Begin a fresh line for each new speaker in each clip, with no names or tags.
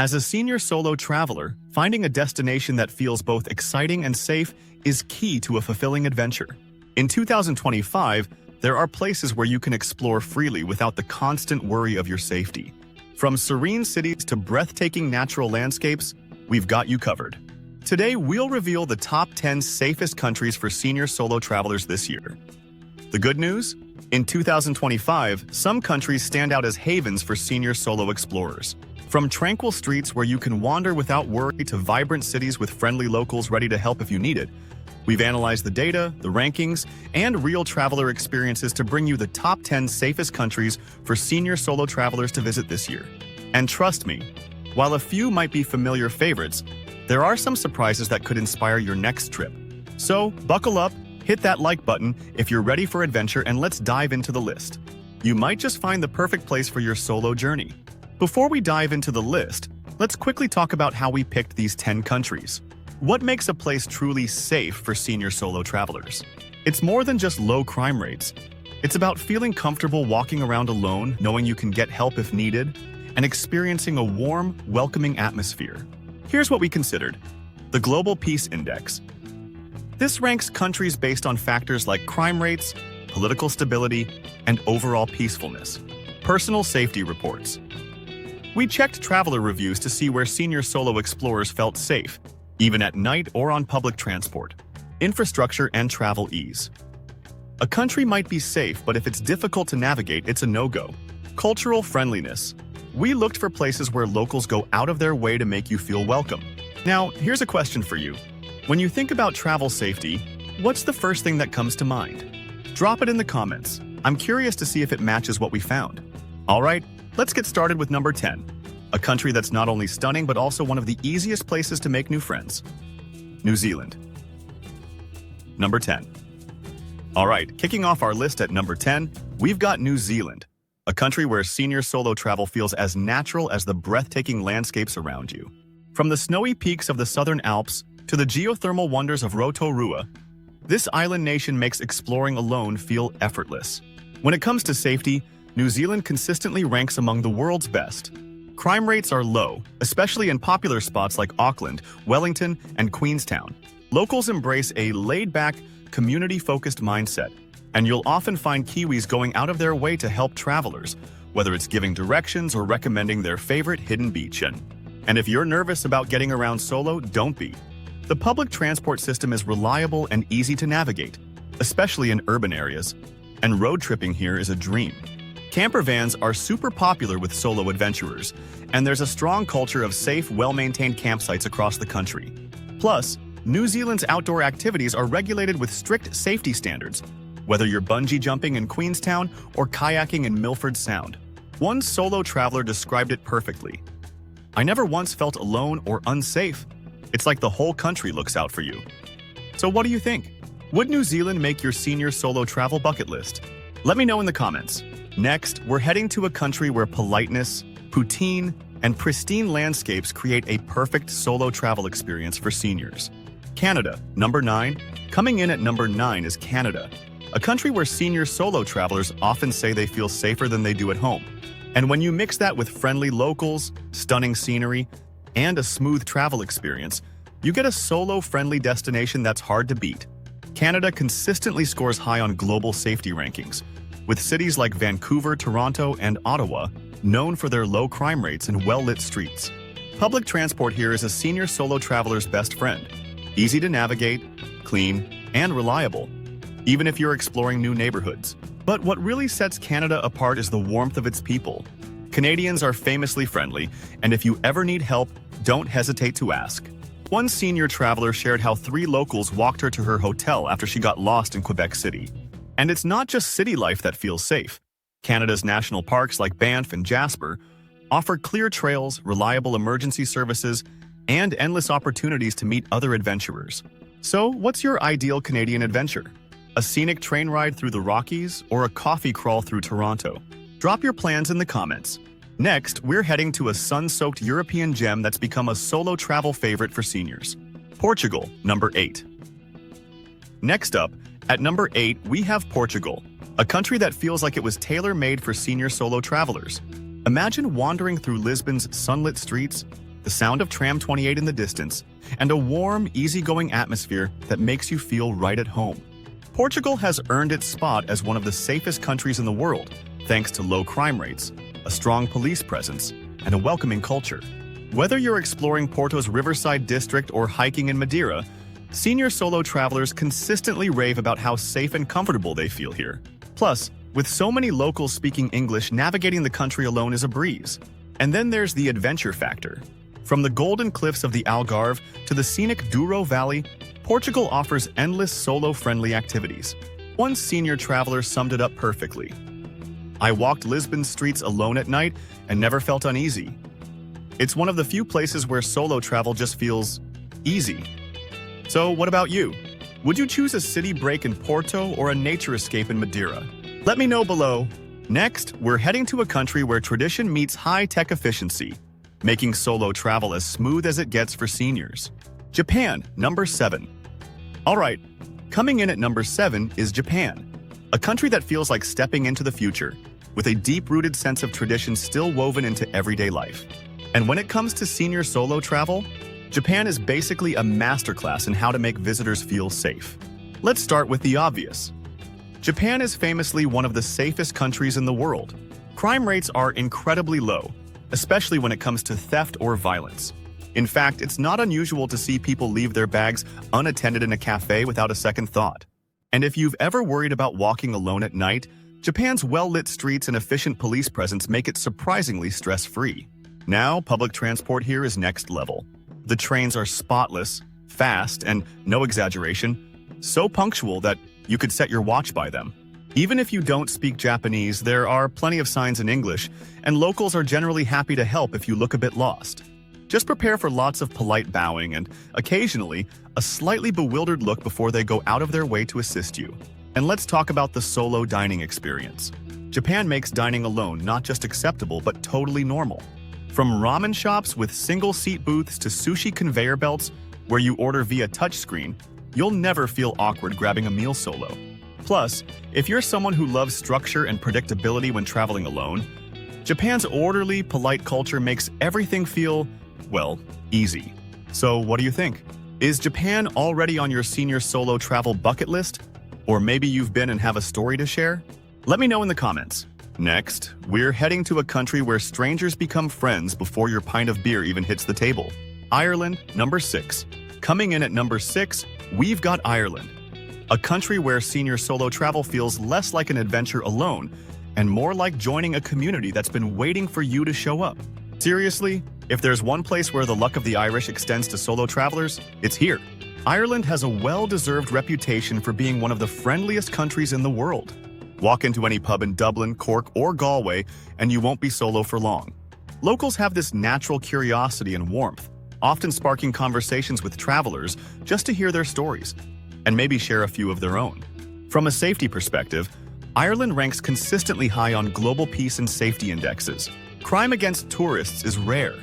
As a senior solo traveler, finding a destination that feels both exciting and safe is key to a fulfilling adventure. In 2025, there are places where you can explore freely without the constant worry of your safety. From serene cities to breathtaking natural landscapes, we've got you covered. Today, we'll reveal the top 10 safest countries for senior solo travelers this year. The good news? In 2025, some countries stand out as havens for senior solo explorers. From tranquil streets where you can wander without worry to vibrant cities with friendly locals ready to help if you need it, we've analyzed the data, the rankings, and real traveler experiences to bring you the top 10 safest countries for senior solo travelers to visit this year. And trust me, while a few might be familiar favorites, there are some surprises that could inspire your next trip. So, buckle up, hit that like button if you're ready for adventure, and let's dive into the list. You might just find the perfect place for your solo journey. Before we dive into the list, let's quickly talk about how we picked these 10 countries. What makes a place truly safe for senior solo travelers? It's more than just low crime rates. It's about feeling comfortable walking around alone, knowing you can get help if needed, and experiencing a warm, welcoming atmosphere. Here's what we considered: the Global Peace Index. This ranks countries based on factors like crime rates, political stability, and overall peacefulness. Personal safety reports. We checked traveler reviews to see where senior solo explorers felt safe, even at night or on public transport. Infrastructure and travel ease. A country might be safe, but if it's difficult to navigate, it's a no-go. Cultural friendliness. We looked for places where locals go out of their way to make you feel welcome. Now, here's a question for you. When you think about travel safety, what's the first thing that comes to mind? Drop it in the comments. I'm curious to see if it matches what we found. All right, let's get started with number 10. A country that's not only stunning, but also one of the easiest places to make new friends. New Zealand. Number 10. All right, kicking off our list at number 10, we've got New Zealand, a country where senior solo travel feels as natural as the breathtaking landscapes around you. From the snowy peaks of the Southern Alps to the geothermal wonders of Rotorua, this island nation makes exploring alone feel effortless. When it comes to safety, New Zealand consistently ranks among the world's best. Crime rates are low, especially in popular spots like Auckland, Wellington, and Queenstown. Locals embrace a laid-back, community-focused mindset, and you'll often find Kiwis going out of their way to help travelers, whether it's giving directions or recommending their favorite hidden beach. And if you're nervous about getting around solo, don't be. The public transport system is reliable and easy to navigate, especially in urban areas, and road tripping here is a dream. Camper vans are super popular with solo adventurers, and there's a strong culture of safe, well-maintained campsites across the country. Plus, New Zealand's outdoor activities are regulated with strict safety standards, whether you're bungee jumping in Queenstown or kayaking in Milford Sound. One solo traveler described it perfectly. "I never once felt alone or unsafe. It's like the whole country looks out for you." So what do you think? Would New Zealand make your senior solo travel bucket list? Let me know in the comments. Next, we're heading to a country where politeness, poutine, and pristine landscapes create a perfect solo travel experience for seniors. Canada, number 9. Coming in at number 9 is Canada, a country where senior solo travelers often say they feel safer than they do at home. And when you mix that with friendly locals, stunning scenery, and a smooth travel experience, you get a solo-friendly destination that's hard to beat. Canada consistently scores high on global safety rankings, with cities like Vancouver, Toronto, and Ottawa known for their low crime rates and well-lit streets. Public transport here is a senior solo traveler's best friend. Easy to navigate, clean, and reliable, even if you're exploring new neighborhoods. But what really sets Canada apart is the warmth of its people. Canadians are famously friendly, and if you ever need help, don't hesitate to ask. One senior traveler shared how 3 locals walked her to her hotel after she got lost in Quebec City. And it's not just city life that feels safe. Canada's national parks like Banff and Jasper offer clear trails, reliable emergency services, and endless opportunities to meet other adventurers. So, what's your ideal Canadian adventure? A scenic train ride through the Rockies or a coffee crawl through Toronto? Drop your plans in the comments. Next, we're heading to a sun-soaked European gem that's become a solo travel favorite for seniors. Portugal, number 8. Next up, at number 8, we have Portugal, a country that feels like it was tailor-made for senior solo travelers. Imagine wandering through Lisbon's sunlit streets, the sound of Tram 28 in the distance, and a warm, easygoing atmosphere that makes you feel right at home. Portugal has earned its spot as one of the safest countries in the world, thanks to low crime rates, a strong police presence, and a welcoming culture. Whether you're exploring Porto's riverside district or hiking in Madeira, senior solo travelers consistently rave about how safe and comfortable they feel here. Plus, with so many locals speaking English, navigating the country alone is a breeze. And then there's the adventure factor. From the golden cliffs of the Algarve to the scenic Douro Valley, Portugal offers endless solo-friendly activities. One senior traveler summed it up perfectly. "I walked Lisbon's streets alone at night and never felt uneasy." It's one of the few places where solo travel just feels easy. So what about you? Would you choose a city break in Porto or a nature escape in Madeira? Let me know below. Next, we're heading to a country where tradition meets high-tech efficiency, making solo travel as smooth as it gets for seniors. Japan, number 7. Alright, coming in at number 7 is Japan, a country that feels like stepping into the future, with a deep-rooted sense of tradition still woven into everyday life. And when it comes to senior solo travel, Japan is basically a masterclass in how to make visitors feel safe. Let's start with the obvious. Japan is famously one of the safest countries in the world. Crime rates are incredibly low, especially when it comes to theft or violence. In fact, it's not unusual to see people leave their bags unattended in a cafe without a second thought. And if you've ever worried about walking alone at night, Japan's well-lit streets and efficient police presence make it surprisingly stress-free. Now, public transport here is next level. The trains are spotless, fast, and, no exaggeration, so punctual that you could set your watch by them. Even if you don't speak Japanese, there are plenty of signs in English, and locals are generally happy to help if you look a bit lost. Just prepare for lots of polite bowing and, occasionally, a slightly bewildered look before they go out of their way to assist you. And let's talk about the solo dining experience. Japan makes dining alone not just acceptable, but totally normal. From ramen shops with single-seat booths to sushi conveyor belts where you order via touchscreen, you'll never feel awkward grabbing a meal solo. Plus, if you're someone who loves structure and predictability when traveling alone, Japan's orderly, polite culture makes everything feel, well, easy. So what do you think? Is Japan already on your senior solo travel bucket list? Or maybe you've been and have a story to share? Let me know in the comments. Next, we're heading to a country where strangers become friends before your pint of beer even hits the table. Ireland, number 6. Coming in at number 6, we've got Ireland, a country where senior solo travel feels less like an adventure alone and more like joining a community that's been waiting for you to show up. Seriously, if there's one place where the luck of the Irish extends to solo travelers, it's here. Ireland has a well-deserved reputation for being one of the friendliest countries in the world. Walk into any pub in Dublin, Cork, or Galway, and you won't be solo for long. Locals have this natural curiosity and warmth, often sparking conversations with travelers just to hear their stories, and maybe share a few of their own. From a safety perspective, Ireland ranks consistently high on global peace and safety indexes. Crime against tourists is rare,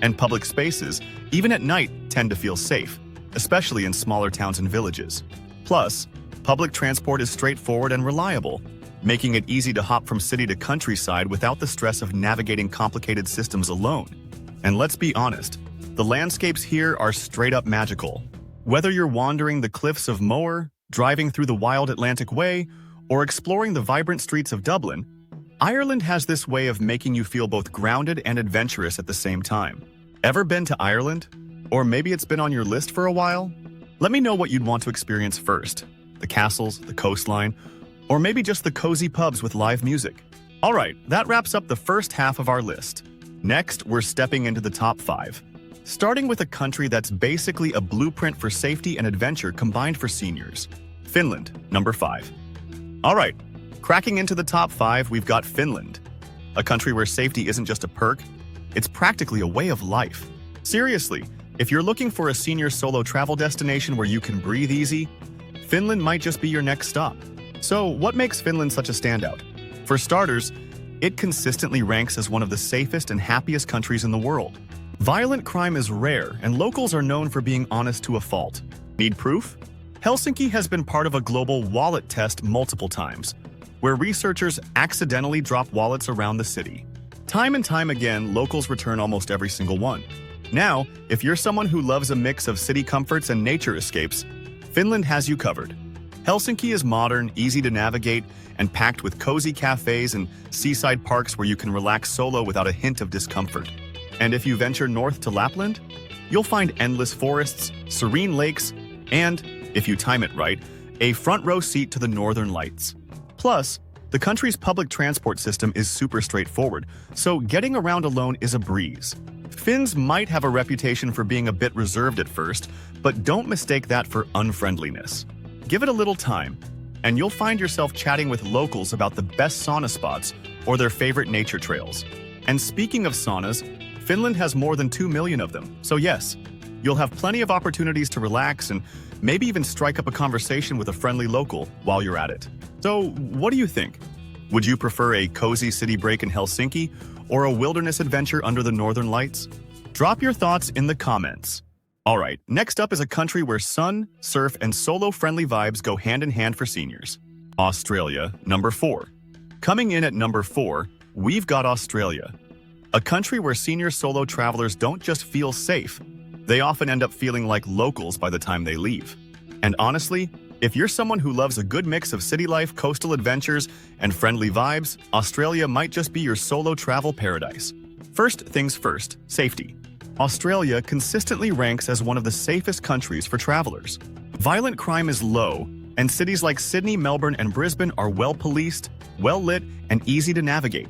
and public spaces, even at night, tend to feel safe, especially in smaller towns and villages. Plus, public transport is straightforward and reliable, making it easy to hop from city to countryside without the stress of navigating complicated systems alone. And let's be honest, the landscapes here are straight-up magical. Whether you're wandering the cliffs of Moher, driving through the wild Atlantic Way, or exploring the vibrant streets of Dublin, Ireland has this way of making you feel both grounded and adventurous at the same time. Ever been to Ireland? Or maybe it's been on your list for a while? Let me know what you'd want to experience first. The castles, the coastline, or maybe just the cozy pubs with live music. Alright, that wraps up the first half of our list. Next, we're stepping into the top 5. Starting with a country that's basically a blueprint for safety and adventure combined for seniors. Finland, number 5. Alright, cracking into the top 5, we've got Finland. A country where safety isn't just a perk, it's practically a way of life. Seriously, if you're looking for a senior solo travel destination where you can breathe easy, Finland might just be your next stop. So, what makes Finland such a standout? For starters, it consistently ranks as one of the safest and happiest countries in the world. Violent crime is rare, and locals are known for being honest to a fault. Need proof? Helsinki has been part of a global wallet test multiple times, where researchers accidentally drop wallets around the city. Time and time again, locals return almost every single one. Now, if you're someone who loves a mix of city comforts and nature escapes, Finland has you covered. Helsinki is modern, easy to navigate, and packed with cozy cafes and seaside parks where you can relax solo without a hint of discomfort. And if you venture north to Lapland, you'll find endless forests, serene lakes, and, if you time it right, a front row seat to the northern lights. Plus, the country's public transport system is super straightforward, so getting around alone is a breeze. Finns might have a reputation for being a bit reserved at first, but don't mistake that for unfriendliness. Give it a little time, and you'll find yourself chatting with locals about the best sauna spots or their favorite nature trails. And speaking of saunas, Finland has more than 2 million of them, so yes, you'll have plenty of opportunities to relax and maybe even strike up a conversation with a friendly local while you're at it. So, what do you think? Would you prefer a cozy city break in Helsinki or a wilderness adventure under the northern lights? Drop your thoughts in the comments. Alright, next up is a country where sun, surf, and solo-friendly vibes go hand in hand for seniors. Australia, number 4. Coming in at number 4, we've got Australia. A country where senior solo travelers don't just feel safe, they often end up feeling like locals by the time they leave. And honestly, if you're someone who loves a good mix of city life, coastal adventures, and friendly vibes, Australia might just be your solo travel paradise. First things first, safety. Australia consistently ranks as one of the safest countries for travelers. Violent crime is low, and cities like Sydney, Melbourne, and Brisbane are well-policed, well-lit, and easy to navigate,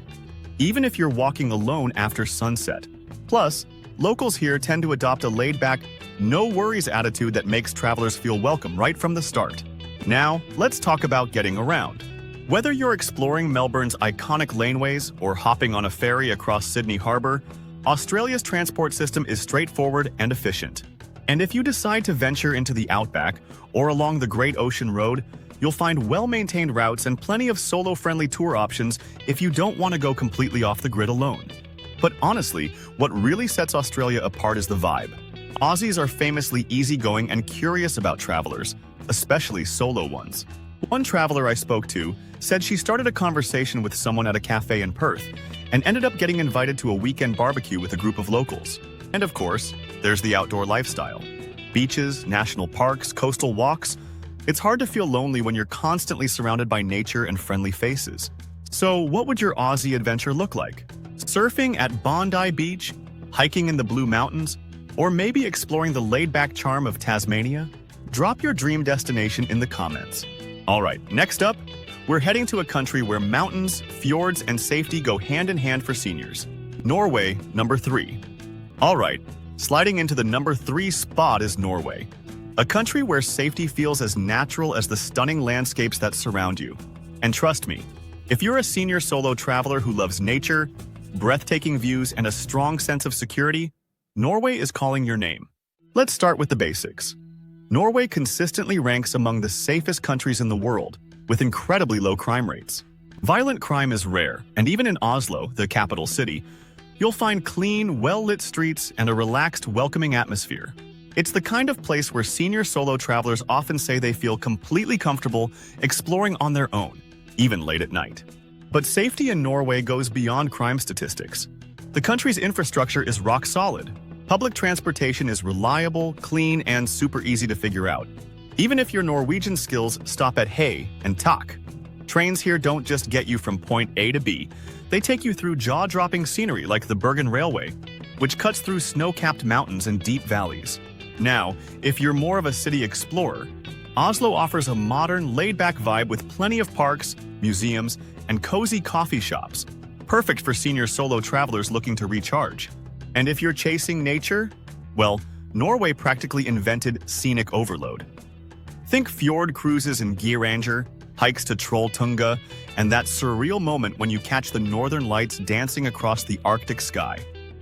even if you're walking alone after sunset. Plus, locals here tend to adopt a laid-back, no-worries attitude that makes travelers feel welcome right from the start. Now, let's talk about getting around. Whether you're exploring Melbourne's iconic laneways or hopping on a ferry across Sydney Harbour, Australia's transport system is straightforward and efficient. And if you decide to venture into the outback or along the Great Ocean Road, you'll find well-maintained routes and plenty of solo-friendly tour options if you don't want to go completely off the grid alone. But honestly, what really sets Australia apart is the vibe. Aussies are famously easygoing and curious about travelers, especially solo ones. One traveler I spoke to said she started a conversation with someone at a cafe in Perth and ended up getting invited to a weekend barbecue with a group of locals. And of course, there's the outdoor lifestyle. Beaches, national parks, coastal walks. It's hard to feel lonely when you're constantly surrounded by nature and friendly faces. So what would your Aussie adventure look like? Surfing at Bondi Beach? Hiking in the Blue Mountains? Or maybe exploring the laid-back charm of Tasmania? Drop your dream destination in the comments. Alright, next up, we're heading to a country where mountains, fjords, and safety go hand in hand for seniors. Norway, number 3. Alright, sliding into the number 3 spot is Norway. A country where safety feels as natural as the stunning landscapes that surround you. And trust me, if you're a senior solo traveler who loves nature, breathtaking views, and a strong sense of security, Norway is calling your name. Let's start with the basics. Norway consistently ranks among the safest countries in the world, with incredibly low crime rates. Violent crime is rare, and even in Oslo, the capital city, you'll find clean, well-lit streets and a relaxed, welcoming atmosphere. It's the kind of place where senior solo travelers often say they feel completely comfortable exploring on their own, even late at night. But safety in Norway goes beyond crime statistics. The country's infrastructure is rock solid. Public transportation is reliable, clean, and super easy to figure out. Even if your Norwegian skills stop at hey and tak. Trains here don't just get you from point A to B, they take you through jaw-dropping scenery like the Bergen Railway, which cuts through snow-capped mountains and deep valleys. Now, if you're more of a city explorer, Oslo offers a modern, laid-back vibe with plenty of parks, museums, and cozy coffee shops, perfect for senior solo travelers looking to recharge. And if you're chasing nature, well, Norway practically invented scenic overload. Think fjord cruises in Geiranger, hikes to Trolltunga, and that surreal moment when you catch the northern lights dancing across the Arctic sky.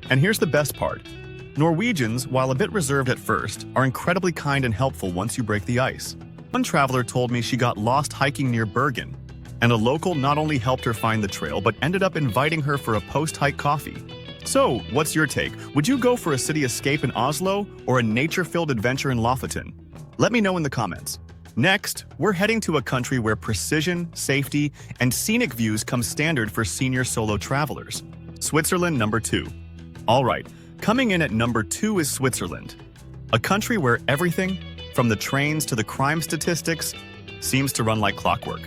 And here's the best part. Norwegians, while a bit reserved at first, are incredibly kind and helpful once you break the ice. One traveler told me she got lost hiking near Bergen, and a local not only helped her find the trail but ended up inviting her for a post-hike coffee. So, what's your take? Would you go for a city escape in Oslo or a nature-filled adventure in Lofoten? Let me know in the comments. Next, we're heading to a country where precision, safety, and scenic views come standard for senior solo travelers. Switzerland, number 2. Alright, Coming in at number 2 is Switzerland, a country where everything, from the trains to the crime statistics, seems to run like clockwork.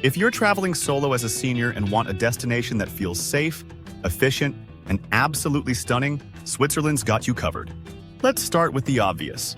If you're traveling solo as a senior and want a destination that feels safe, efficient, and absolutely stunning, Switzerland's got you covered. Let's start with the obvious.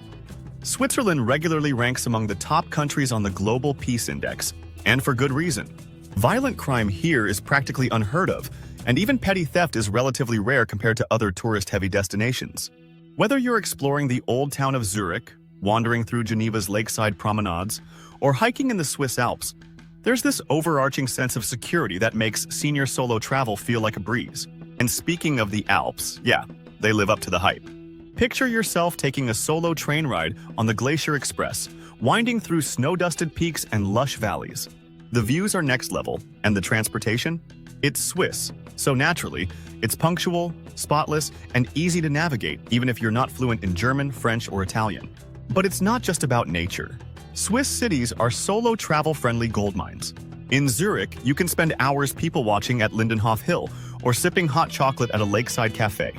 Switzerland regularly ranks among the top countries on the Global Peace Index, and for good reason. Violent crime here is practically unheard of, and even petty theft is relatively rare compared to other tourist-heavy destinations. Whether you're exploring the old town of Zurich, wandering through Geneva's lakeside promenades, or hiking in the Swiss Alps, there's this overarching sense of security that makes senior solo travel feel like a breeze. And speaking of the Alps, yeah, they live up to the hype. Picture yourself taking a solo train ride on the Glacier Express, winding through snow-dusted peaks and lush valleys. The views are next level, and the transportation? It's Swiss, so naturally, it's punctual, spotless, and easy to navigate even if you're not fluent in German, French, or Italian. But it's not just about nature. Swiss cities are solo travel-friendly goldmines. In Zurich, you can spend hours people-watching at Lindenhof Hill or sipping hot chocolate at a lakeside cafe.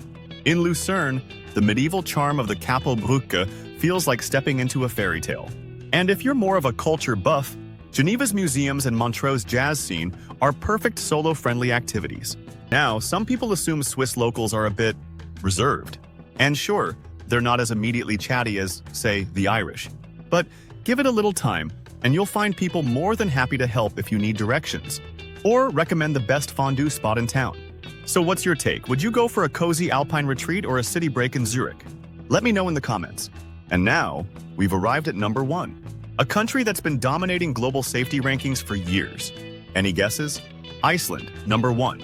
In Lucerne, the medieval charm of the Kapellbrücke feels like stepping into a fairy tale. And if you're more of a culture buff, Geneva's museums and Montreux's jazz scene are perfect solo-friendly activities. Now, some people assume Swiss locals are a bit reserved. And sure, they're not as immediately chatty as, say, the Irish. But give it a little time, and you'll find people more than happy to help if you need directions, or recommend the best fondue spot in town. So what's your take? Would you go for a cozy alpine retreat or a city break in Zurich? Let me know in the comments. And now, we've arrived at number 1, a country that's been dominating global safety rankings for years. Any guesses? Iceland, number 1.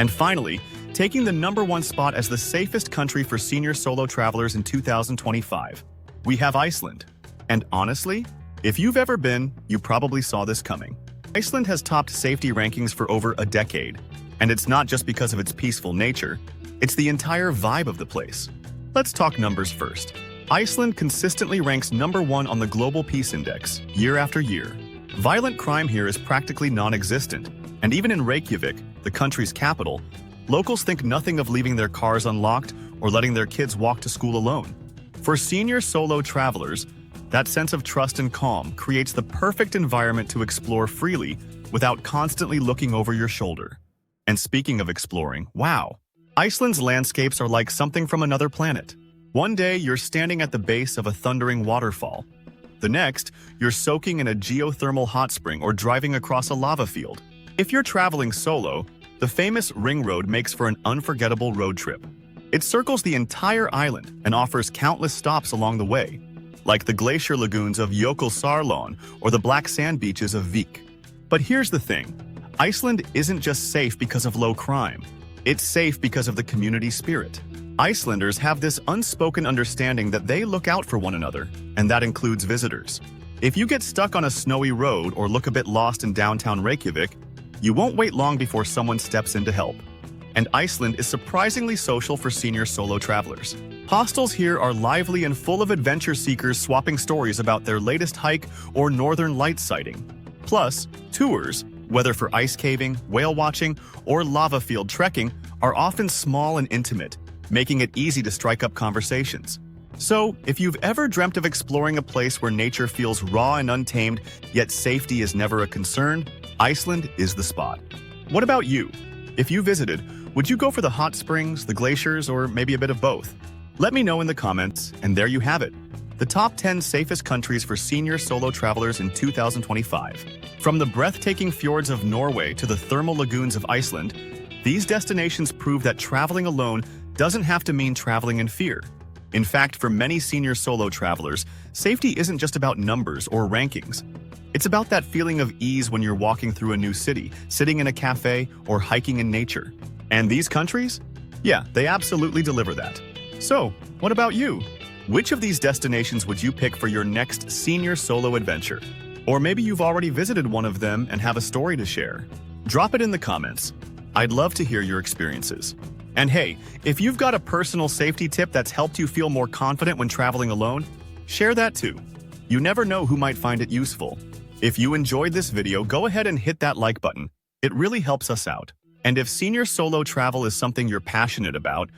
And finally, taking the number 1 spot as the safest country for senior solo travelers in 2025, we have Iceland. And honestly, if you've ever been, you probably saw this coming. Iceland has topped safety rankings for over a decade, and it's not just because of its peaceful nature, it's the entire vibe of the place. Let's talk numbers first. Iceland consistently ranks number 1 on the Global Peace Index, year after year. Violent crime here is practically non-existent, and even in Reykjavik, the country's capital, locals think nothing of leaving their cars unlocked or letting their kids walk to school alone. For senior solo travelers, that sense of trust and calm creates the perfect environment to explore freely without constantly looking over your shoulder. And speaking of exploring, wow, Iceland's landscapes are like something from another planet. One day, you're standing at the base of a thundering waterfall. The next, you're soaking in a geothermal hot spring or driving across a lava field. If you're traveling solo, the famous Ring Road makes for an unforgettable road trip. It circles the entire island and offers countless stops along the way, like the glacier lagoons of Jökulsárlón or the black sand beaches of Vík. But here's the thing. Iceland isn't just safe because of low crime. It's safe because of the community spirit. Icelanders have this unspoken understanding that they look out for one another, and that includes visitors. If you get stuck on a snowy road or look a bit lost in downtown Reykjavik, you won't wait long before someone steps in to help. And Iceland is surprisingly social for senior solo travelers. Hostels here are lively and full of adventure seekers swapping stories about their latest hike or northern light sighting. Plus, tours, whether for ice caving, whale watching, or lava field trekking, are often small and intimate, making it easy to strike up conversations. So, if you've ever dreamt of exploring a place where nature feels raw and untamed, yet safety is never a concern, Iceland is the spot. What about you? If you visited, would you go for the hot springs, the glaciers, or maybe a bit of both? Let me know in the comments, and there you have it. The top 10 safest countries for senior solo travelers in 2025. From the breathtaking fjords of Norway to the thermal lagoons of Iceland, these destinations prove that traveling alone doesn't have to mean traveling in fear. In fact, for many senior solo travelers, safety isn't just about numbers or rankings. It's about that feeling of ease when you're walking through a new city, sitting in a cafe, or hiking in nature. And these countries? Yeah, they absolutely deliver that. So, what about you? Which of these destinations would you pick for your next senior solo adventure? Or maybe you've already visited one of them and have a story to share. Drop it in the comments. I'd love to hear your experiences. And hey, if you've got a personal safety tip that's helped you feel more confident when traveling alone, share that too. You never know who might find it useful. If you enjoyed this video, go ahead and hit that like button. It really helps us out. And if senior solo travel is something you're passionate about,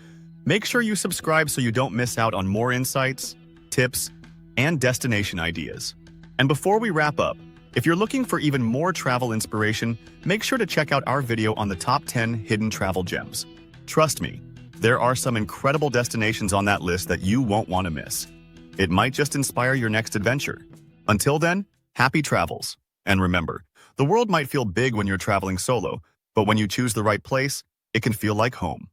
Make sure you subscribe so you don't miss out on more insights, tips, and destination ideas. And before we wrap up, if you're looking for even more travel inspiration, make sure to check out our video on the top 10 hidden travel gems. Trust me, there are some incredible destinations on that list that you won't want to miss. It might just inspire your next adventure. Until then, happy travels. And remember, the world might feel big when you're traveling solo, but when you choose the right place, it can feel like home.